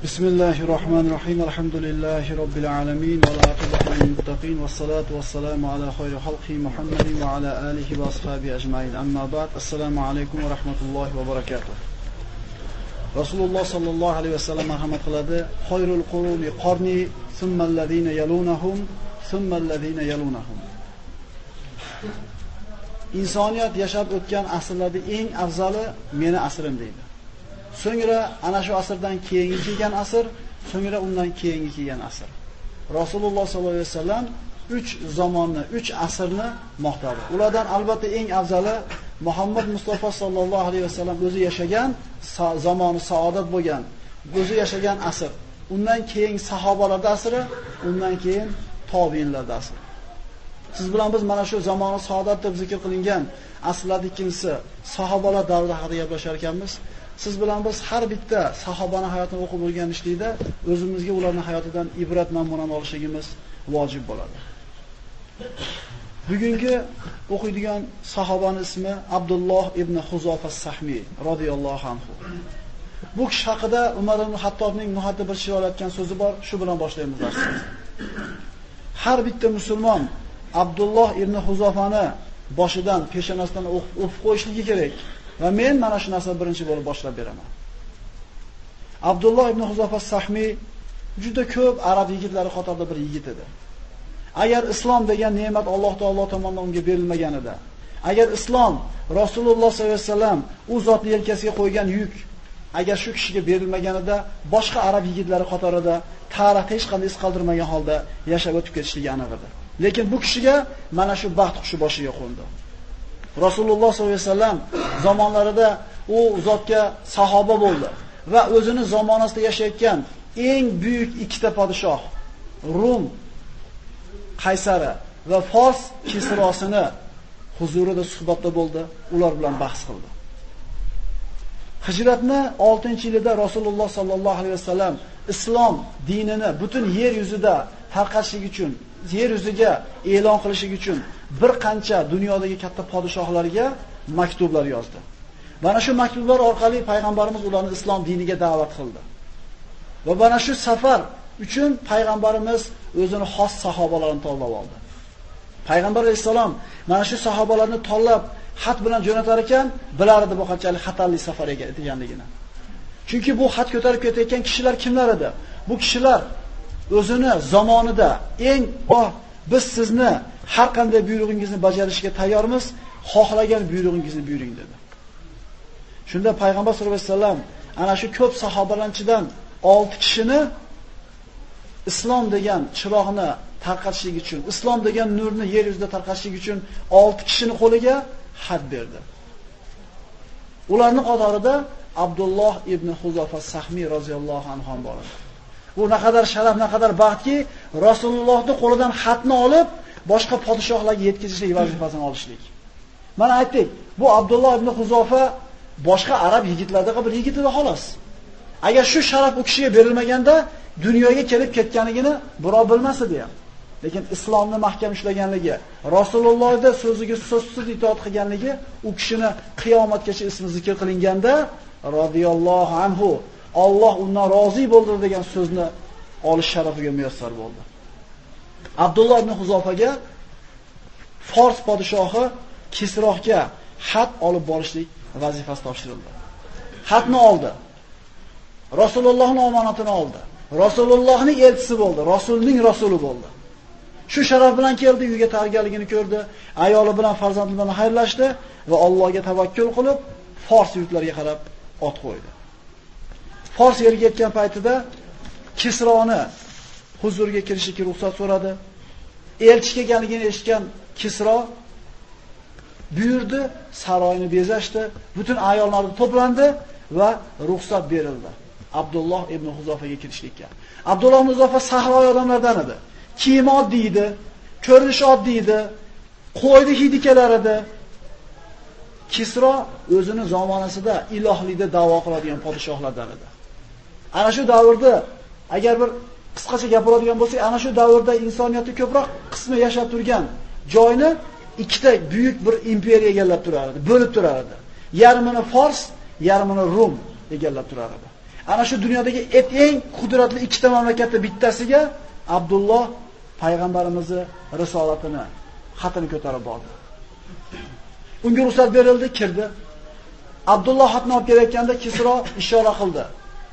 Bismillahirrahmanirrahim. Alhamdulillahi rabbil alamin va aqibatu lil muttaqin was salatu was salamu ala khayri xalqi Muhammadin va ala alihi va ashabihi ajma'in. Amma ba'd. Assalomu alaykum va rahmatullohi va barakatuh. Rasululloh sallallohu alayhi va sallam marhamat qiladi: "Khayrul quruni qarni, thumma alladhina yalunahum, thumma alladhina yalunahum." Insoniyat yashab o'tgan asrlarda eng afzali meni asrim deydi. So'ngra ana shu asrdan keyingi kelgan asr, so'ngra undan keyingi kelgan asr. Rasululloh sollallohu alayhi vasallam 3 zamonni, 3 asrni maqtadi. Ulardan albatta eng afzali Muhammad Mustafa sallallohu alayhi vasallam o'zi yashagan zamoni saodat bo'lgan, o'zi yashagan asr. Undan keyin sahobalarning asri, undan keyin tobiinlarning asri. Siz bilan biz mana shu zamoni saodat deb zikr qilingan asrlarning ikkinchisi sahobalar davrida haqida gaplashar ekanmiz. Siz bilan biz har bitta sahobaning hayotini o'qib o'rganishlikda o'zimizga ularning hayotidan ibrat namunani olishimiz vojib bo'ladi. Bugungi o'qiydigan sahobaning ismi Abdulloh ibn Huzofa as-Sahmi radhiyallohu anhu. Bu kishi haqida Umar ibn Hattobning muhaddi bir shior aytgan so'zi bor, shu bilan boshlaymiz darsimizni. Har bitta musulmon Abdulloh ibn Huzofani boshidan, peshonasidan o'qib qo'yishligi kerak. Va men mana shu narsani birinchi bo'lib boshlab beraman. Abdulloh ibn Huzofa as-Sahmi juda ko'p arab yigitlari qatorida bir yigit edi. Agar islom degan ne'mat Alloh taolo tomonidan unga berilmaganida, agar islom Rasululloh sollallohu alayhi vasallam u zotning yelkasiga qo'ygan yuk agar shu kishiga berilmaganida, boshqa arab yigitlari qatorida tarixda hech qanday iz qoldirmagan holda yashab o'tib ketishligi aniq edi. Lekin bu kishiga mana shu baxt qushi boshiga qo'ndi. Rasululloh sollallohu alayhi vasallam zamonlarida u zotga sahoba bo'ldi va o'zini zamonasida yashayotgan eng buyuk ikkita podshoh, Rum qaysari va Fors kisrosini huzurida suhbatda bo'ldi, ular bilan bahs qildi. Hijratni 6-yilida Rasululloh sallallohu alayhi vasallam islom dinini butun yer yuzida tarqatishlik uchun, yer yuziga e'lon qilishlik uchun bir qancha dunyodagi katta podshohlarga maktublar yozdi. Mana shu maktublar orqali payg'ambarimiz ularni islom diniga da'vat qildi. Va mana shu safar uchun payg'ambarimiz o'zini xos sahobalarini tanlab oldi. Payg'ambar alayhisalom mana shu sahobalarni tanlab xat bilan jo'natar ekan, bilar edi bu qanchalik xatarli safar ekanligini. Chunki bu xat ko'tarib ketayotgan kishilar kimlar edi? Bu kishilar o'zini zamonida eng biz sizni har qanday buyrug'ingizni bajarishga tayyormiz, xohlagan buyrug'ingizni buyuring dedi. Shunda payg'ambar sollallohu alayhi vasallam ana shu ko'p sahobalardan 6 kishini islom degan chiroqni tarqatishlik uchun, islom degan nurni yer yuzida tarqatishlik uchun 6 kishini qo'liga xat berdi. Ularning qatorida Abdulloh ibn Huzofa as-Sahmi roziyallohu anhu ham bor edi. Bu naqadar sharaf, naqadar baxtki, Rasulullohning qo'lidan xatni olib, boshqa podshohlarga yetkazishlik vazifasini olishlik. Mana aytdik, bu Abdulloh ibn Huzofa boshqa arab yigitlardaqa bir yigit edi xolos. Agar shu sharaf u kishiga berilmaganda, dunyoga kelib ketganligini birov bilmas edi ham. Lekin islomni mahkam ushlaganligi, Rasulullohning so'ziga so'zsiz itoat qilganligi u kishini qiyomatgacha ismi zikr qilinganda radhiyallohu anhu, Alloh undan rozi bo'ldi degan so'zni olish sharafiga muyassar bo'ldi. Abdulloh ibn Huzofaga Fors podshohi Kisrohga xat olib borishlik vazifasi topshirildi. Xatni oldi. Rasulullohning omonatini oldi. Rasulullohning elchisi bo'ldi, Rasulning rasuli bo'ldi. Shu sharaf bilan keldi, uyga tayyorgarligini ko'rdi, ayoli bilan farzandi bilan xayrlashdi va Allohga tavakkul qilib, Fors yurtlariga qarab ot qo'ydi. Fors yeriga yetgan paytida Kisroni huzuriga kirishga ruxsat so'radi. Elchi kelganligini eshitgan Kisro buyurdi, saroyini bezashdi, butun ayollar to'plandi va ruxsat berildi Abdulloh ibn Huzofaga kirishlikka. Abdulloh ibn Huzofa sahroy odamlardan edi. Kiyimi oddiy edi, ko'rinishi oddiy edi, qo'ydi hidi kelar edi. Kisro o'zini zamonasida ilohlikda da'vo qiladigan podshohlardan edi. Ana shu davrda agar bir qisqacha gapiradigan bo'lsak, ana shu davrda insoniyatning ko'proq qismi yashab turgan joyni ikkita buyuk bir imperiya egallab turardi, bo'lib turardi. Yarmini Fors, yarmini Rum egallab turardi. Ana shu dunyodagi eng qudratli ikkita mamlakatning bittasiga Abdulloh payg'ambarimizning risolatini, xatini ko'tarib bordi. Unga ruxsat berildi, kirdi. Abdulloh xatni olib kelayotganda Kisro ishora qildi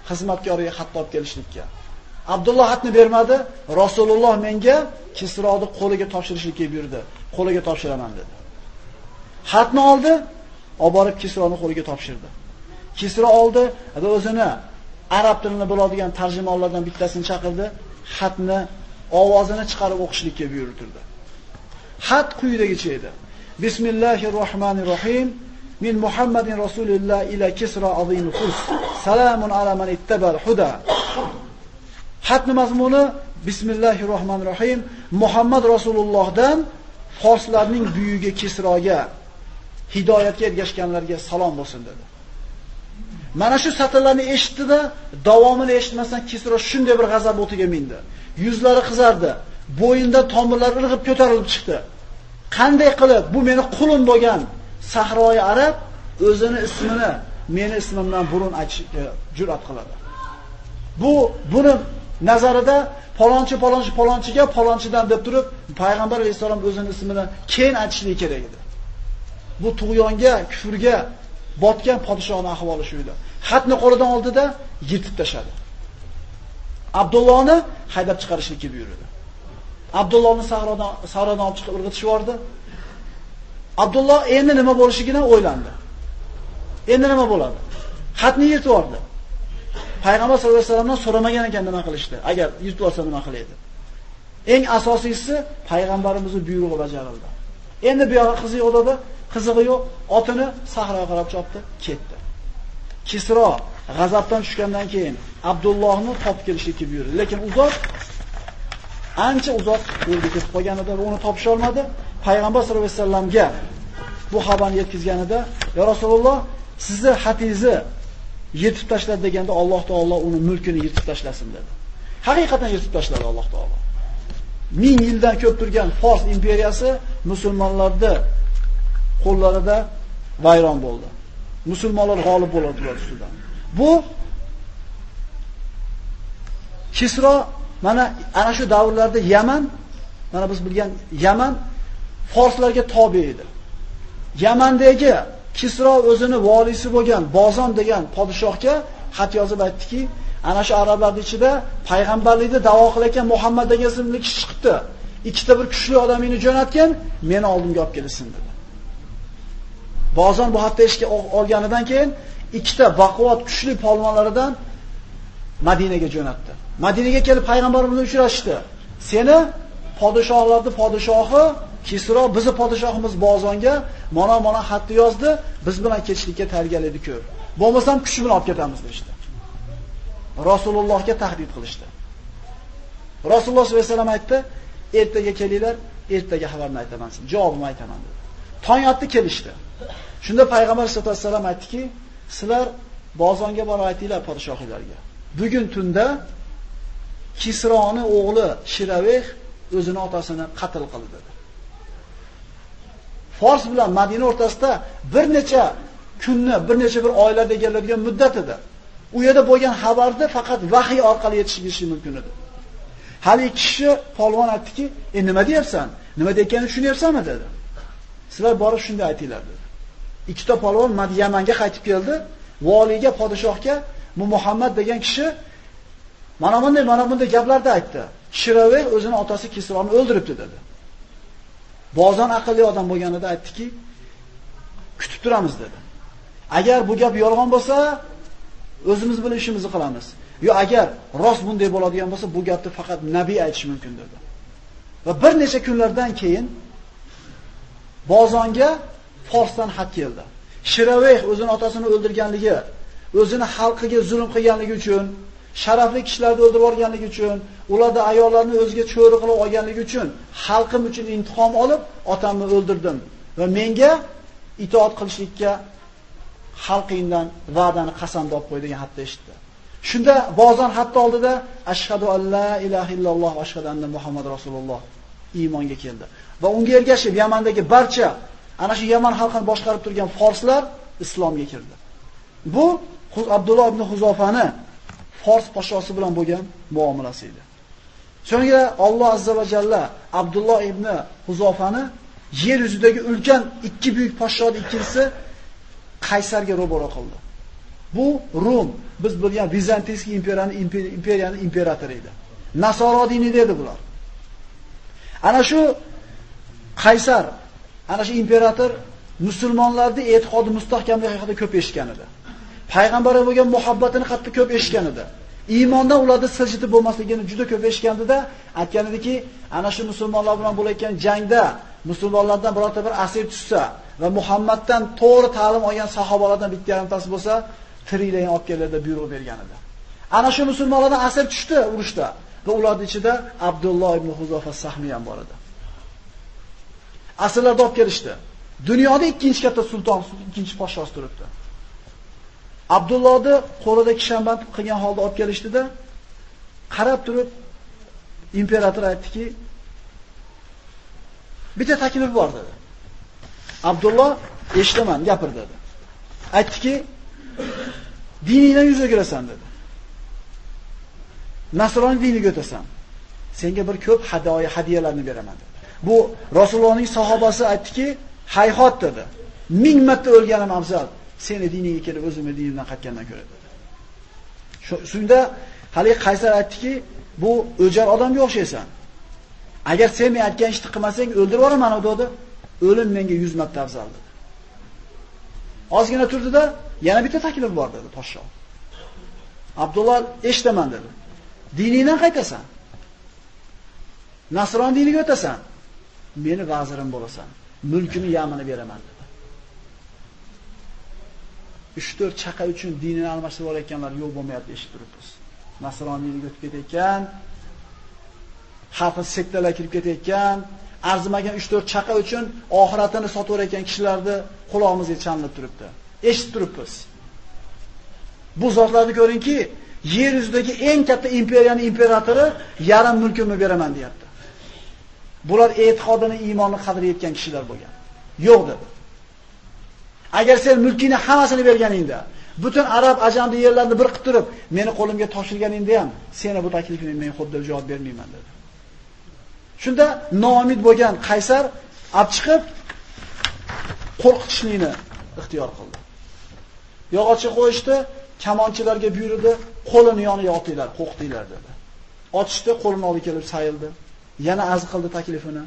xizmatkoriga xatni olib kelishlikka. Abdulloh xatni bermadi, Rasululloh menga Kisroning qo'liga topshirishlikka buyurdi. Qo'liga topshiraman dedi. Xatni oldi, olib borib Kisroning qo'liga topshirdi. Kisro oldi va o'zini arab tilini biladigan tarjimonlardan bittasini chaqirdi, xatni ovozini chiqarib o'qishlikka buyurtirdi. Xat quyidagicha edi. Bismillahirrohmanirrohim. Min Muhammadin Rasulillah ila Kisra azim Furs. Salamun ala man ittabal huda. Xatni mazmuni Bismillahirrohmanirrohim. Muhammad Rasulullohdan forslarning buyugi Kisroga, hidoyatga ergashganlarga salom bo'lsin dedi. Mana shu satrlarni eshitdi-da, davomini eshitmasdan Kisro shunday bir g'azab o'tiga mindi. Yuzlari qizardi, bo'yinda tomirlari irg'ib ko'tarilib chiqdi. Qanday qilib bu meni qulim bo'lgan Sahroyi Arab o'zini ismini meni ismimdan burun aytishga jur'at qiladi. Buni nazarida palonchiga palonchidan deb turib payg'ambar alayhisalom o'zini ismini keyin aytishligi kerak edi. Bu tug'yonga, kufrga botgan podshohning ahvoli shu edi. Xatni qo'lidan oldida yirtib tashladi. Abdullohni haydab chiqarishlikka buyurdi. Abdullohni sahrodan olib chiqib irg'itishib yubordi. Abdulloh endi nima bo'lishligini o'ylandi. Endi nima bo'ladi? Xatni yirtib yubordi. Payg'ambar sollallohu alayhi vasallamdan so'ramagan ekan nima qilishdi. Agar yirtib olsa nima qilaydi? Eng asosiysi payg'ambarimizning buyrug'i bajarildi. Endi bu yoqqa qizig'i yo'q, otini sahroga qarab chopdi, ketdi. Kisro g'azabdan tushgandan keyin Abdullohni topib kelishga buyurdi. Lekin ancha uzoq yo'lga ketib qolganida uni topisha olmadi. Payg'ambar sollallohu alayhi vasallamga bu xabarni yetkazganida, "Ya Rasululloh, sizni xatingizni yetib tashladi" deganda Alloh taolo uni mulkini yetib tashlasin dedi. Haqiqatan yetib tashladi Alloh taolo. 1000 yildan ko'p turgan Fors imperiyasi musulmonlarning qo'llarida vayron bo'ldi. Musulmonlar g'olib bo'ldi ustidan. Bu Kisro ana shu davrlarda Yaman, mana biz bilgan Yaman forslarga tobe edi. Yamandagi Kisro o'zini valisi bo'lgan Bozon degan podshohga xat yozib aytdiki, ana shu arablar ichida payg'ambarlikni da'vo qilayotgan Muhammad degan ismli kishi chiqibdi. Ikkita bir kuchli odamini jo'natgan, meni oldimga olib kelsin dedi. Bozon bu hatto ishga olganidan keyin ikkita baquvvat kuchli polvonlaridan Madinaga jo'natdi. Madinaga kelib payg'ambar bilan uchrashdi. Seni podshohlarning podshohi Kisro bizni podshohimiz Bozonga mana xatni yozdi, biz bilan ketishlikka tayyorgarlik ko'r. Bo'lmasam kuch bilan olib ketamiz dedi. Rasulullohga tahdid qilishdi. Rasululloh sollallohu alayhi vasallam aytdi, ertaga kelinglar, ertaga xabarni aytaman sizga, javobimni aytaman dedi. Tong otdi kelishdi. Shunda payg'ambar sollallohu alayhi vasallam aytdiki, sizlar Bozonga borib aytinglar podshohlarga. Bugun tunda Kisroning o'g'li Shiraveh o'zini otasini qatl qildi dedi. Fors bilan Madina o'rtasida bir necha kunni, bir necha bir oylarda egallaydigan muddat edi. U yerda bo'lgan xabarni faqat vahiy orqali yetishishi mumkin edi. Hali ikki kishi polvon aytdiki, nima deyapsan? Nima deyotganini tushunyapsanmi dedi. Sizlar borib shunday aytinglar dedi. Ikkita polvon Yamanga qaytib keldi, valiga, podshohga bu Muhammad degan kishi mana bunday gaplarni aytdi. Shiraveh o'zini otasi Kisroni o'ldiribdi dedi. Bozon aqlli odam bo'lganida aytdiki, kutib turamiz dedi. Agar bu gap yolg'on bo'lsa, o'zimiz bilan ishimizni qilamiz. Yo agar rost bunday bo'ladigan bo'lsa, bu gapni faqat nabiy aytishi mumkin dedi. Va bir necha kunlardan keyin Bozonga Forsdan xat keldi. Shiraveh o'zini otasini o'ldirganligi, o'zini xalqiga zulm qilganligi uchun, sharafli kishilarni o'ldirib olganligi uchun, ularda ayollarni o'ziga cho'ri qilib olganligi uchun, xalqim uchun intiqom olib, otamni o'ldirdim va menga itoat qilishlikka xalqingdan va'dani qasamda olib qo'y degan xatni eshitdi. Shunda Bozon xatni oldida ashhadu an la ilaha illalloh va ashhadu anna Muhammad rasululloh iymonga keldi. Va unga ergashib Yamandagi barcha ana shu Yaman xalqini boshqarib turgan forslar islomga kirdi. Bu Abdulloh ibn Huzofani Fors podshosi bilan bo'lgan muomalasi edi. So'ngra Alloh azza va jalla Abdulloh ibn Huzofani yer yuzidagi ulkan ikki buyuk podshoning ikkinchisi Qaysarga ro'baro qildi. Bu Rum, biz bilgan Vizantiy imperiyaning imperatori edi. Nasoro dinida edi bular. Ana shu Qaysar, ana shu imperator musulmonlarning e'tiqodi mustahkamligi haqida ko'p eshitgan edi. Payg'ambarga bo'lgan muhabbatini qattiq ko'p eshitgan edi. Iymondan ularda siljitib bo'lmasligini juda ko'p eshitgandida, aytgan ediki, ana shu musulmonlar bilan bo'layotgan jangda musulmonlardan birorta bir asir tushsa va Muhammaddan to'g'ri ta'lim olgan sahobalardan bitta yarimtasi bo'lsa, tiriklarini olib keladi deb buyruq bergan edi. Ana shu musulmonlardan asir tushdi urushda va ularning ichida Abdulloh ibn Huzofa Sahmi ham bor edi. Asirlarni olib kelishdi. Dunyoda ikkinchi katta sulton, ikkinchi podshoh turibdi. Abdullohni qo'lida kishanband qilgan holda olib kelishdida, qarab turib imperator aytdiki, bitta taklif bor dedi. Abdulloh, eshitaman, gapir dedi. Aytdiki, diningdan yuz o'girasan dedi. Nasroniy diniga o'tasan. Senga bir ko'p hadiyalarni beraman dedi. Bu Rasulullohning sahobasi aytdiki, hayhot dedi. 1000 marta o'lganim afzal. Seni diniga kelib o'zimni dinimdan qaytgandan ko'ra dedi. Shunda hali Qaysar aytdiki, bu o'jar odamga o'xshaysan. Agar sen men aytgan ishni qilmasang o'ldirib yuboraman dedi. O'lim menga 100 marta afzal dedi. Ozgina turdida yana bitta taklif bor dedi podshoh. Abdulloh, eshitaman dedi. Diningdan qaytasan. Nasron diniga o'tasan. Meni vazirim bo'lasan. Mulkini yamini beraman dedi. 3-4 chaqa uchun dinini almashtirib olayotganlar yo'q bo'lmayapti eshitib turibmiz. Nasroniylikka o'tib ketayotgan, hafiz sektalar kirib ketayotgan, arzimagan 3-4 chaqa uchun oxiratini sotib olayotgan kishilarni qulog'imizga chalinib turibdi. Eshitib turibmiz. Bu zotlarni ko'ringki, yer yuzidagi eng katta imperiyaning imperatori yarim mulkimni beraman deyapti. Bular e'tiqodini, iymonni qadri yetgan kishilar bo'lgan. Yo'q dedi. Agar sen mulkini hammasini berganingda, butun arab ajamli yerlarni bir qilib turib, meni qo'limga topshirganingda ham, seni bu taklifini men xuddi javob bermayman dedi. Shunda noumid bo'lgan Qaysar olib chiqib qo'rqitishlikni ixtiyor qildi. Yog'ochga qo'yishdi, kamonchilarga buyurdi, qo'lini yoniga otinglar, qo'rqitinglar dedi. Ochishdi, qo'lini olib kelib sayildi. Yana azz qildi taklifini.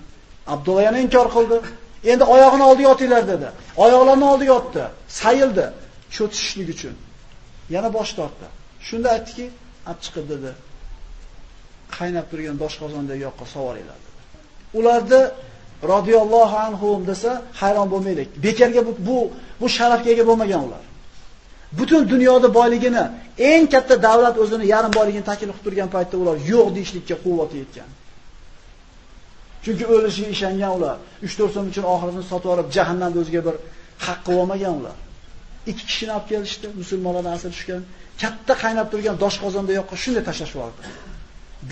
Abdulloh yana inkor qildi. Endi oyog'ini oldiga otinglar dedi. Oyoqlarini oldiga otdi, sayildi, cho'tishlik uchun. Yana bosh tortdi. Shunda aytdiki, olib chiqib dedi. Qaynab turgan dosh qozondagi yoqqa sovoringlar dedi. Ularni radhiyallohu anhum desa hayron bo'lmaylik. Bekarga bu sharafga ega bo'lmagan ular. Butun dunyoda boyligini, eng katta davlat o'zini yarim boyligini taklif qilib turgan paytda ular yo'q deyishlikka quvvati yetgan. Chunki o'lishiga ishongan ular. 3-4 so'm uchun oxiratini sotib olib, jahannamda o'ziga bir haqqi olmagan ular. 2 kishini olib kelishdi, musulmonlardan asir tushgan, katta qaynab turgan dosh qozonda yoqqa shunday tashlashib yubordi.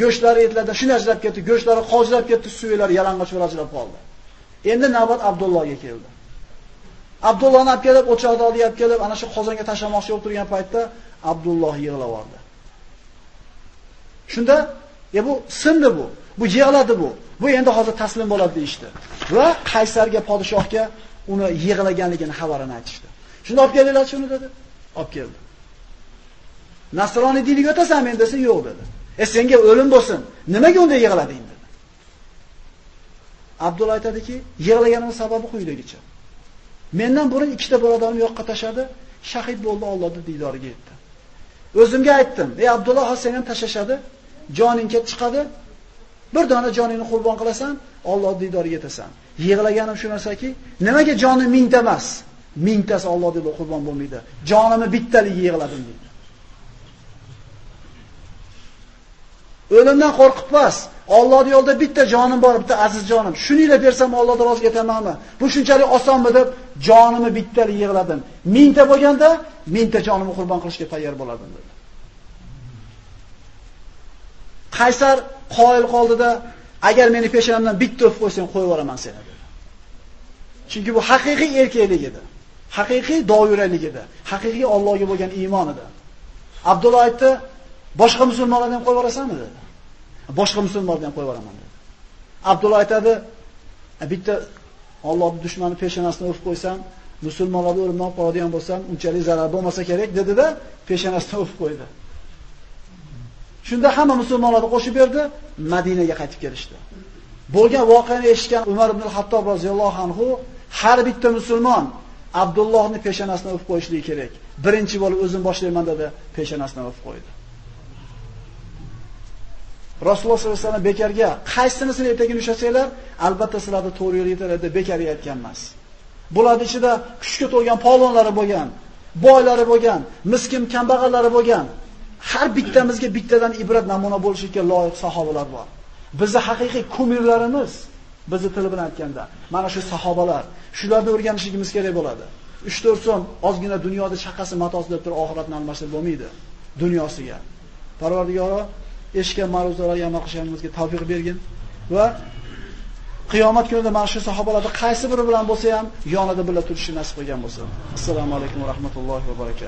Go'shtlari etlardan shunday ajrab ketdi, go'shtlari qojilab ketdi, suvilari yalang'och ajrab qoldi. Endi navbat Abdullohga keldi. Abdullohni olib kelib, o'choqda oldiga olib kelib, ana shu qozonga tashlamoqchi bo'lib turgan paytda Abdulloh yig'lab oldi. Shunda, bu sindi bu. Bu yig'ladi bu. Bu endi hozir taslim bo'ladi deyishdi. Va Qaysarga, podshohga uni yig'laganligini xabarini aytishdi. Shunda olib kelinglar shuni dedi. Olib keldi. Nasroniy diniga o'tasan men desa yo'q dedi. Senga o'lim bo'lsin. Nimaga unda yig'lading dedi. Abdulloh aytadiki, yig'laganim sababi quyidagicha. Mendan burun ikkita birodarim yoqqa tashadi, shahid bo'ldi, Allohning diydoriga yetdi. O'zimga aytdim, ey Abdulloh, sen ham tashashadi, joning ketib chiqadi. Bir dona joningni qurbon qilasan, Allohning diydoriga yetasan. Yig'laganim shu narsaki, nimaga jonim 1000 ta emas? 1000 tasi Allohning yo'lida qurbon bo'lmaydi. Jonimni bittaligiga yig'ladim dedi. O'limdan qo'rqibmas. Allohning yo'lida bitta jonim bor, bitta aziz jonim. Shuningla bersam Allohga rozi ketamanmi? Bu shunchalik osonmi deb jonimni bittalik yig'ladim. 1000 ta bo'lganda 1000 ta jonimni qurbon qilishga tayyor bo'lardim dedi. Qaysar qoyil qoldida, agar meni peshonamdan bitta o'p qo'ysang qo'yib yuboraman seni dedi. Chunki bu haqiqiy erkaklik edi. Haqiqiy doiralik edi. Haqiqiy Allohga bo'lgan iymon edi. Abdulloh aytdi, Boshqa musulmonlarni ham qo'yib yuborasanmi dedi. Boshqa musulmonlarni ham qo'yib yuboraman dedi. Abdulloh aytadi, bitta Allohning dushmani peshonasini o'pib qo'ysam, musulmonlarni o'limdan qoladigan bo'lsam, unchalik zarar bo'lmasa kerak dedi-da, peshonasini o'pib qo'ydi. Shunda hamma musulmonlarni qo'shib berdi, Madinaga qaytib kelishdi. Bo'lgan voqeani eshitgan Umar ibn al-Hattob roziyallohu anhu har bitta musulmon Abdullohning peshonasini o'pib qo'yishligi kerak. Birinchi bo'lib o'zim boshlayman dedi, peshonasini o'pib qo'ydi. Rasululloh sollallohu alayhi vasallam bekarga qaysinisini etagini ushlasanglar, albatta sizlarni to'g'ri yo'lga yetaradi, bekarga aytgan emas. Bular ichida kuchga to'lgan polvonlari bo'lgan, boylari bo'lgan, miskin kambag'allari bo'lgan. Har bittamizga bittadan ibrat namuna bo'lishga loyiq sahobalar bor. Bizning haqiqiy kumirlarimiz, bizni til bilan aytganda, mana shu sahobalar. Shularni o'rganishimiz kerak bo'ladi. 3-4 so'm ozgina dunyoda chaqasi matosi deb turib oxiratni almashtirib bo'lmaydi dunyosiga. Parvardigoro eshitgan ma'ruzalarga amal qilishimizga tavfiq bergin va qiyomat kunida mana shu sahobalarning qaysi biri bilan bo'lsa ham yonida birga turishni nasib qilgan bo'lsin. Assalomu alaykum va rahmatullohi va barakatuh.